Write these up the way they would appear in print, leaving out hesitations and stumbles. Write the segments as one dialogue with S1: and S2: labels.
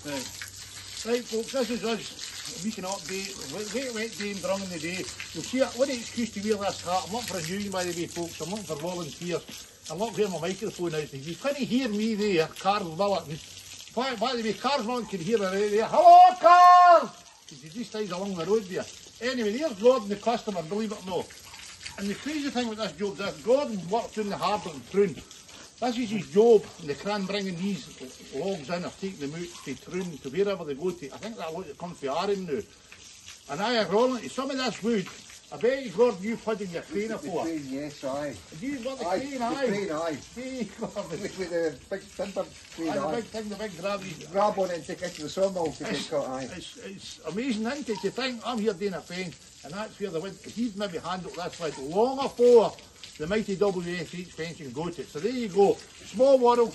S1: Right. Right, folks, this is us. We can update. Wet day and drunk in the day. You'll see it. What an excuse to wear this hat. I'm not for a new, by the way, folks. I'm looking for volunteers. I'm not where my microphone is. If you couldn't hear me there, Carl Willerton. By the way, Carl Willerton can hear her right there. Hello, Carl! He just stays along the road there. Anyway, there's Gordon, the customer, believe it or not. And the crazy thing with this job is Gordon works in the harbour in Troon. This is his job, and they can bringing these logs in or taking them out to Troon, to wherever they go to. I think that lot that comes from Arran now. And ironically, some of this wood, I bet you, Gordon, you've had in your crane before.
S2: The crane, yes, aye.
S1: Do you want the crane, aye?
S2: The crane, aye.
S1: Hey, Gordon.
S2: With the big timber crane, aye.
S1: The big thing, the big gravity.
S2: Grab on it and take it to the sawmill to get cut, aye.
S1: It's amazing, isn't it, to think I'm here doing a pen, and that's where the wood, he's maybe handled this wood long before the mighty WSH fencing got it. So there you go, small world,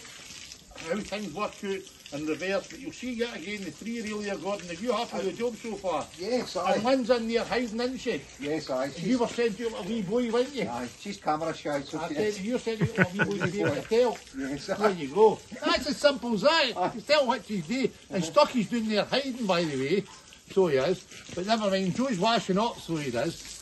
S1: how things work out in reverse, but you'll see yet again the three really are Gordon. Are you happy with the job so far?
S2: Yes, aye.
S1: And Lynn's in there hiding, isn't she?
S2: Yes, aye.
S1: And you were sent out a wee boy, weren't you?
S2: Aye, she's camera shy, so
S1: I
S2: she
S1: tell you,
S2: is.
S1: you're sent out a wee boy to be able to tell.
S2: Yes,
S1: There
S2: aye.
S1: you go. That's as simple as that. You tell what she's doing. And Stucky's doing there hiding, by the way. So he is. But never mind, Joe's washing up, so he does.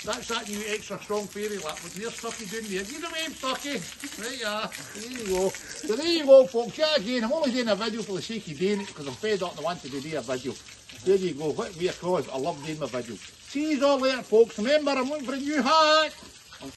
S1: That's that new extra strong fairy lap. But there's Stucky doing there. Give the wave, Stucky. There you are. There you go. So there you go, folks. Yeah, again, I'm only doing a video for the sake of doing it because I'm fed up and I wanted to do a video. There you go. What we across. I love doing my video. See you all later, folks. Remember, I'm looking for a new hat.